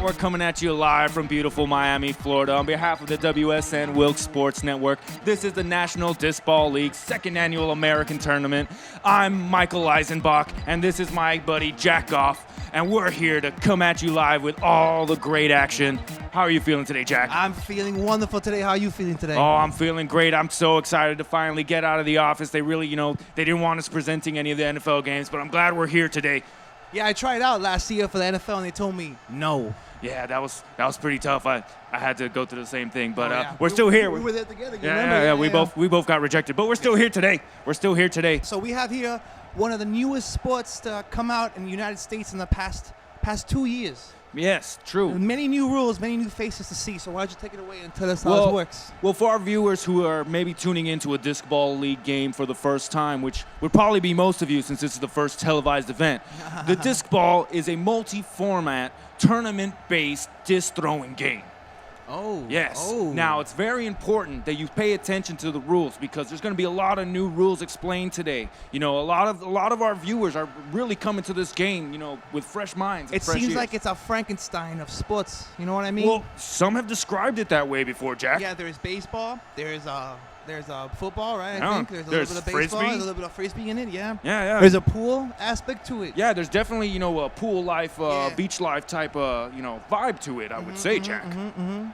We're coming at you live from beautiful Miami, Florida. On behalf of the WSN Wilkes Sports Network, this is the National Diskball League's second annual American tournament. I'm Michael Eisenbach, and this is my buddy Jack Goff, and we're here to come at you live with all the great action. How are you feeling today, Jack? I'm feeling wonderful today. How are you feeling today? Oh, I'm feeling great. I'm so excited to finally get out of the office. They really, they didn't want us presenting any of the NFL games, but I'm glad we're here today. Yeah, I tried out last year for the NFL, and they told me no. Yeah, that was pretty tough. I had to go through the same thing, but we're we still here. We were there together. Yeah, we both got rejected, but we're still here today. So we have here one of the newest sports to come out in the United States in the past 2 years. Yes, true. Many new rules, many new faces to see. So why don't you take it away and tell us how it works? Well, for our viewers who are maybe tuning into a Diskball League game for the first time, which would probably be most of you since this is the first televised event, the Diskball is a multi-format, tournament-based disc throwing game. Oh. Yes. Oh. Now, it's very important that you pay attention to the rules because there's going to be a lot of new rules explained today. A lot of our viewers are really coming to this game, with fresh minds. It seems like it's a Frankenstein of sports. You know what I mean? Well, some have described it that way before, Jack. Yeah, there's baseball. There's football, right? Yeah. I think there's a There's little bit of frisbee. baseball. There's a little bit of frisbee in it. Yeah. Yeah. There's a pool aspect to it. Yeah, there's definitely, a pool life, beach life type, vibe to it, I would say, Jack.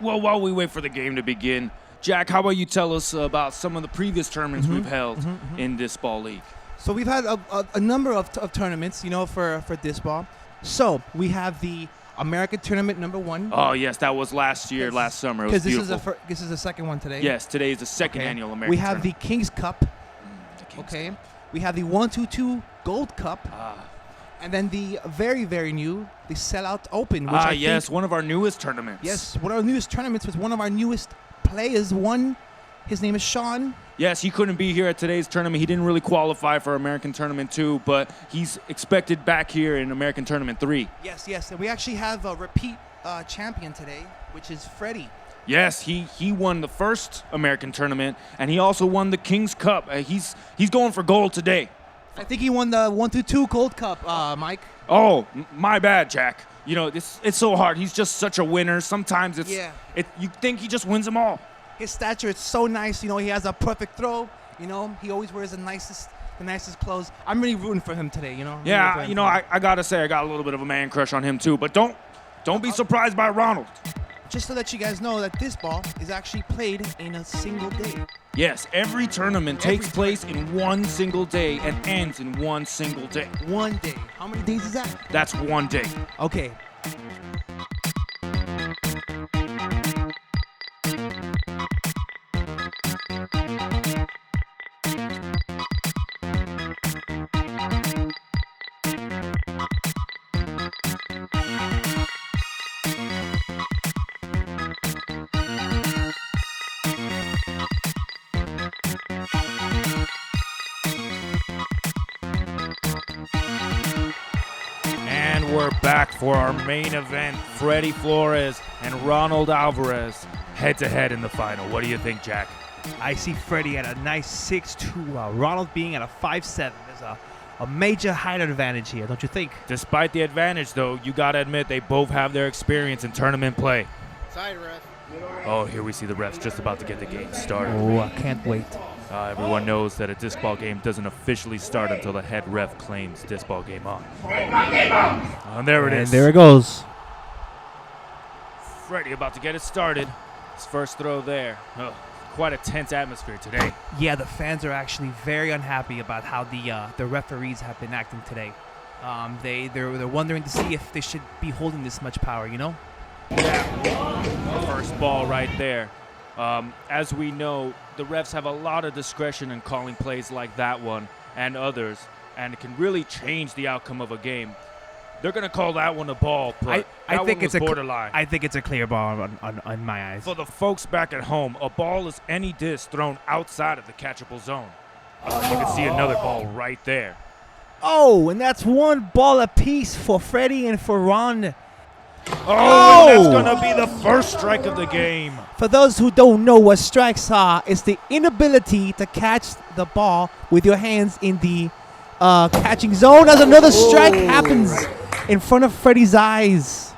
Well, while we wait for the game to begin, Jack, how about you tell us about some of the previous tournaments we've held in this ball league? So we've had a number of tournaments, for Diskball. So we have the American Tournament #1. Oh, yes, that was last summer. It was beautiful. Because this is the second one today. Yes, today is the second annual American We have Tournament. the King's Cup. We have the 1-2-2 Gold Cup. And then the very, very new, the Sellout Open. Which I think, one of our newest tournaments. Yes, one of our newest tournaments with one of our newest players won. His name is Sean. Yes, he couldn't be here at today's tournament. He didn't really qualify for American Tournament 2, but he's expected back here in American Tournament 3. Yes. And we actually have a repeat champion today, which is Freddy. Yes, he won the first American Tournament, and he also won the King's Cup. He's going for gold today. I think he won the 1-2-2 Gold Cup, Mike. Oh, my bad, Jack. It's so hard. He's just such a winner. Sometimes you think he just wins them all. His stature is so nice. He has a perfect throw. He always wears the nicest clothes. I'm really rooting for him today. Yeah, I gotta say I got a little bit of a man crush on him too. But don't be surprised by Ronald. Just to let you guys know that this ball is actually played in a single day. Yes, every tournament takes place in one single day and ends in one single day. 1 day. How many days is that? That's 1 day. Okay. And we're back for our main event. Freddy Flores and Ronald Alvarez head-to-head in the final. What do you think, Jack? I see Freddy at a nice 6'2", Ronald being at a 5'7". There's a major height advantage here, don't you think? Despite the advantage, though, you got to admit they both have their experience in tournament play. Side ref. Oh, here we see the refs just about to get the game started. Oh, I can't wait. Everyone knows that a Diskball game doesn't officially start until the head ref claims Diskball game on. And there it is. And there it goes. Freddy about to get it started. His first throw there. Quite a tense atmosphere today. Yeah, the fans are actually very unhappy about how the referees have been acting today. They're wondering to see if they should be holding this much power, Yeah, first ball right there. As we know, the refs have a lot of discretion in calling plays like that one and others, and it can really change the outcome of a game. They're going to call that one a ball, but I think it's borderline. I think it's a clear ball on my eyes. For the folks back at home, a ball is any disc thrown outside of the catchable zone. You can see another ball right there. Oh, and that's one ball apiece for Freddy and for Ron. Oh, and that's going to be the first strike of the game. For those who don't know what strikes are, it's the inability to catch the ball with your hands in the catching zone as another strike happens in front of Freddy's eyes.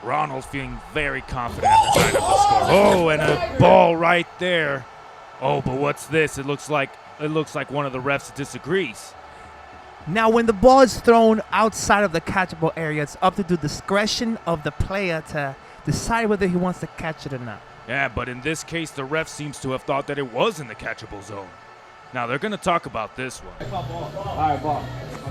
Ronald's feeling very confident at the time of the score. Oh, and a ball right there. Oh, but what's this? It looks like one of the refs disagrees. Now, when the ball is thrown outside of the catchable area, it's up to the discretion of the player to decide whether he wants to catch it or not. Yeah, but in this case, the ref seems to have thought that it was in the catchable zone. Now, they're going to talk about this one. All right, ball.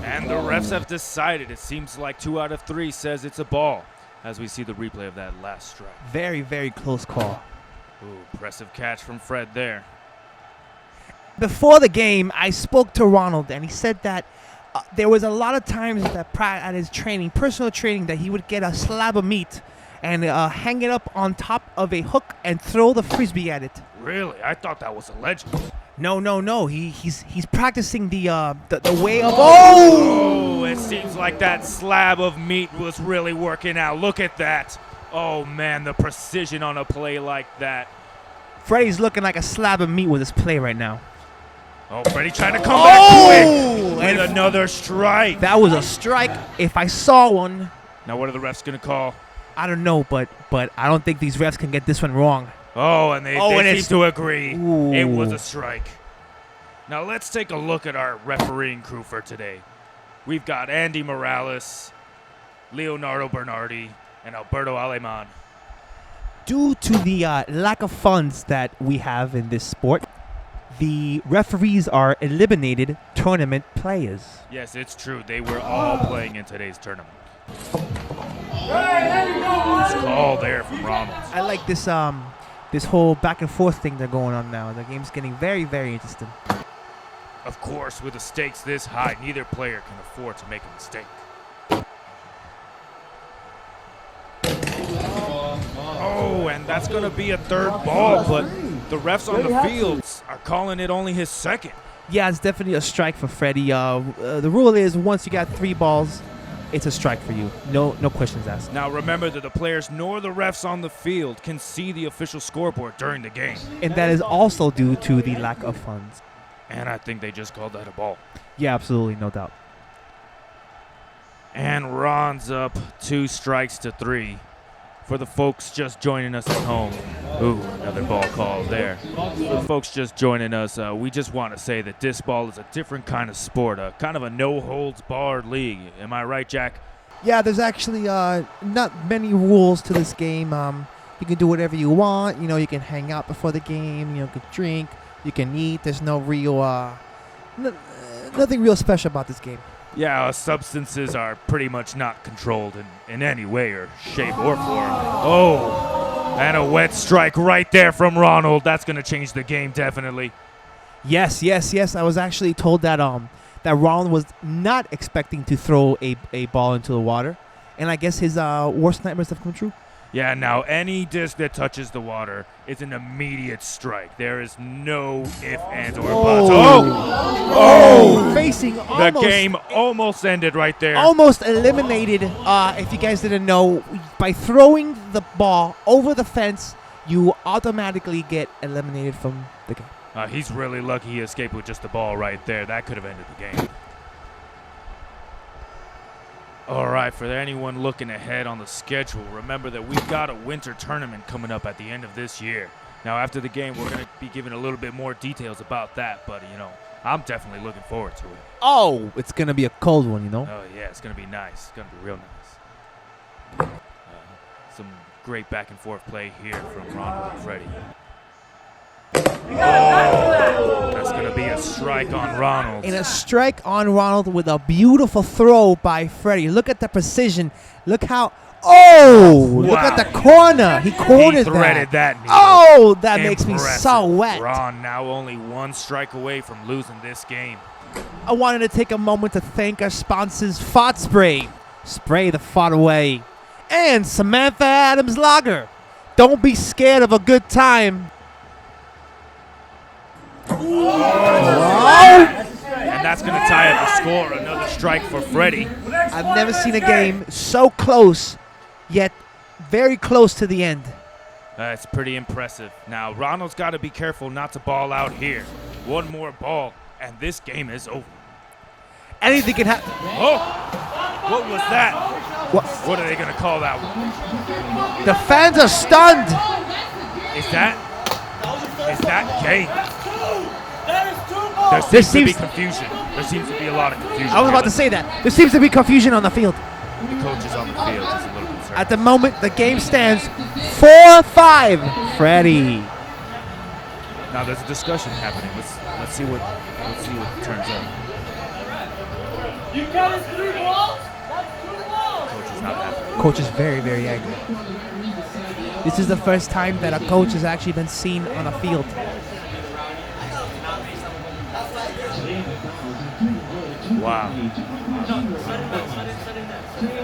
And the refs have decided. It seems like 2 out of 3 says it's a ball, as we see the replay of that last strike. Very, very close call. Ooh, impressive catch from Fred there. Before the game, I spoke to Ronald, and he said that there was a lot of times that at his training, personal training, that he would get a slab of meat and hang it up on top of a hook and throw the frisbee at it. Really? I thought that was a legend. No. He's practicing the way of. Oh, it seems like that slab of meat was really working out. Look at that. Oh, man, the precision on a play like that. Freddy's looking like a slab of meat with his play right now. Oh, Freddy trying to come back quick with another strike. That was a strike. If I saw one. Now, what are the refs going to call? I don't know, but I don't think these refs can get this one wrong. Oh, and they seem to agree. Ooh. It was a strike. Now, let's take a look at our refereeing crew for today. We've got Andy Morales, Leonardo Bernardi, and Alberto Aleman. Due to the lack of funds that we have in this sport, the referees are eliminated tournament players. Yes, it's true. They were all playing in today's tournament. Nice call there from Ronald. I like this whole back and forth thing they're going on now. The game's getting very, very interesting. Of course, with the stakes this high, neither player can afford to make a mistake. Oh, and that's going to be a third ball, but the refs on the fields are calling it only his second. Yeah, it's definitely a strike for Freddy. The rule is once you got 3 balls, it's a strike for you. No questions asked. Now remember that the players nor the refs on the field can see the official scoreboard during the game. And that is also due to the lack of funds. And I think they just called that a ball. Yeah, absolutely, no doubt. And Ron's up 2 strikes to 3. For the folks just joining us at home. Ooh, another ball call there. For the folks just joining us, we just want to say that Diskball is a different kind of sport, kind of a no-holds-barred league. Am I right, Jack? Yeah, there's actually not many rules to this game. You can do whatever you want. You can hang out before the game. You can drink. You can eat. There's no real, nothing real special about this game. Yeah, substances are pretty much not controlled in any way or shape or form. Oh, and a wet strike right there from Ronald. That's going to change the game, definitely. Yes. I was actually told that that Ronald was not expecting to throw a ball into the water. And I guess his worst nightmares have come true. Yeah, now any disc that touches the water is an immediate strike. There is no ifs, ands, or buts. Oh! Facing The game almost ended right there. Almost eliminated. If you guys didn't know, by throwing the ball over the fence, you automatically get eliminated from the game. He's really lucky he escaped with just the ball right there. That could have ended the game. All right, for anyone looking ahead on the schedule, remember that we've got a winter tournament coming up at the end of this year. Now, after the game, we're going to be giving a little bit more details about that, but, I'm definitely looking forward to it. Oh, it's going to be a cold one, Oh, yeah, it's going to be nice. It's going to be real nice. Some great back-and-forth play here from Ronald and Freddy. Oh, that's going to be a strike on Ronald. And a strike on Ronald with a beautiful throw by Freddy. Look at the precision. Look how... Oh! Wow. Look at the corner. He cornered He threaded that needle. Oh, that makes me Impressive. so wet. Ron now only 1 strike away from losing this game. I wanted to take a moment to thank our sponsors, Fart Spray. Spray the fart away. And Samantha Adams Lager. Don't be scared of a good time. And that's going to tie up the score. Another strike for Freddy. I've never seen a game so close, yet very close to the end. That's pretty impressive. Now, Ronald's got to be careful not to ball out here. 1 more ball, and this game is over. Anything can happen. Oh, what was that? What are they going to call that one? The fans are stunned. Is that game? There There seems to be seems- confusion. There seems to be a lot of confusion. I was about to say that. There seems to be confusion on the field. The coach is on the field. Just a little concerned. At the moment, the game stands 4-5. Freddy. Now there's a discussion happening. Let's see what turns out. You counted 3 balls? That's 2 balls. Coach is not happy. Coach is very, very angry. This is the first time that a coach has actually been seen on a field. Wow.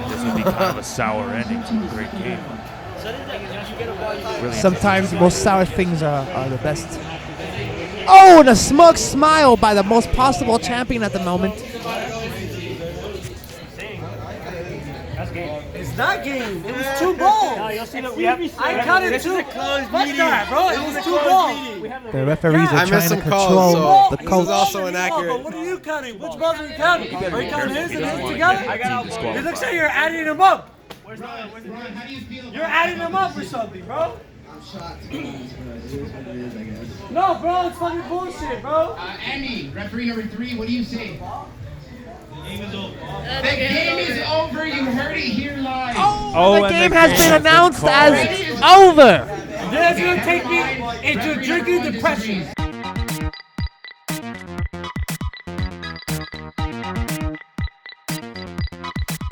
This would be kind of a sour ending to a great game. Really Sometimes the most sour things are the best. Oh, and a smug smile by the most possible champion at the moment. It's not game. It was 2 balls. I counted 2. What's that, bro? It was 2 balls. The referees are I trying missed to some control calls, so the this coach. is also inaccurate. But what are you counting? Which balls are you counting? Are you counting his and his together? It Disqualified. looks like you're adding them up. You're adding them up or something, bro. No, bro, it's fucking bullshit, bro. Andy, referee number 3, what do you say? The game is over. You heard it here live. Oh, The and game the has game been has announced been as over. That's gonna take me into drinking depression.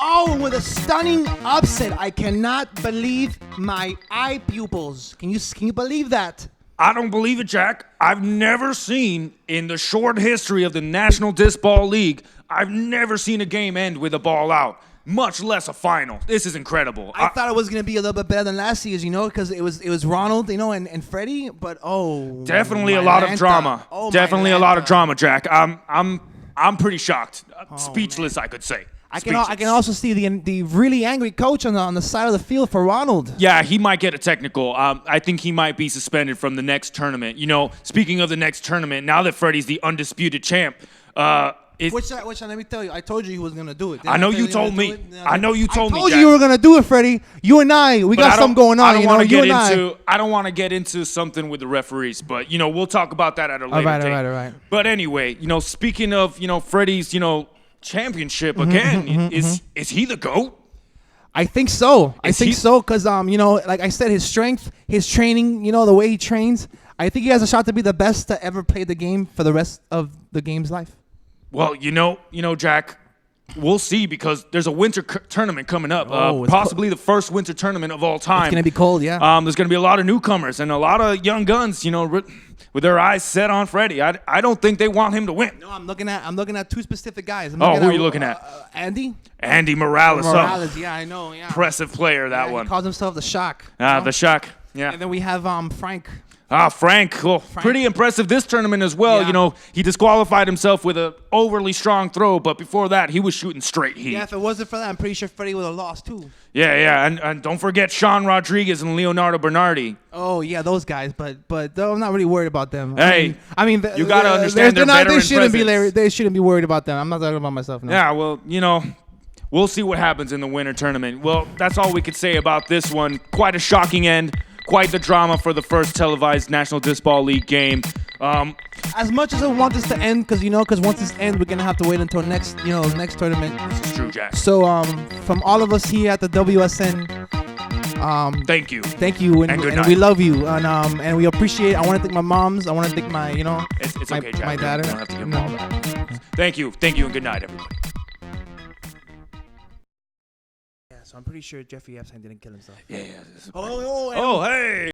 Oh, with a stunning upset. I cannot believe my eye pupils. Can you believe that? I don't believe it, Jack. I've never seen, in the short history of the National Diskball League, I've never seen a game end with a ball out, much less a final. This is incredible. I thought it was gonna be a little bit better than last year's, because it was Ronald, and Freddy, but Definitely a my lot of Lanta. drama. Oh, my Definitely a lot of Lanta. drama, Jack. I'm pretty shocked. Speechless, I could say. I can also see the really angry coach on the side of the field for Ronald. Yeah, he might get a technical. I think he might be suspended from the next tournament. Speaking of the next tournament, now that Freddy's the undisputed champ, Which let me tell you, I told you he was gonna do it. I know you told me. I know you told me. I told you Jack. you were gonna do it, Freddie. You and I, we But got something going on. I don't want to you get and I. into. I don't want to get into something with the referees, but we'll talk about that at a later date. all right. But anyway, speaking of Freddy's championship again, is he the GOAT? I think so. I Is think he- so because like I said, his strength, his training, the way he trains. I think he has a shot to be the best to ever play the game for the rest of the game's life. Well, Jack, we'll see because there's a winter tournament coming up. Oh, it's Possibly the first winter tournament of all time. It's gonna be cold, yeah. There's gonna be a lot of newcomers and a lot of young guns, with their eyes set on Freddy. I don't think they want him to win. No, I'm looking at 2 specific guys. Oh, who are you looking at? Andy Andy Morales. Morales. Yeah, I know. Yeah. Impressive player, that He one. calls himself the Shock. The Shock. Yeah. And then we have Frank. Frank. Cool. Pretty impressive this tournament as well. Yeah. He disqualified himself with an overly strong throw, but before that, he was shooting straight heat. Yeah, if it wasn't for that, I'm pretty sure Freddie would have lost too. Yeah. And don't forget Sean Rodriguez and Leonardo Bernardi. Oh yeah, those guys, but I'm not really worried about them. Hey, I mean, you gotta understand their veteran they shouldn't presence. they shouldn't be worried about them. I'm not talking about myself. No. Yeah, well, we'll see what happens in the winter tournament. Well, that's all we could say about this one. Quite a shocking end. Quite the drama for the first televised National Diskball League game. As much as I want this to end, because once this ends, we're gonna have to wait until next tournament. This is true, Jack. So from all of us here at the WSN, Thank you. thank you, and good night. we love you, and we appreciate. I want to thank my moms. I want to thank my It's my, okay, Jack. my dad. You don't have to give them all that. Thank you, and good night, everybody. Yeah, so I'm pretty sure Jeffrey Epstein didn't kill himself. Yeah. Oh, Oh, hey.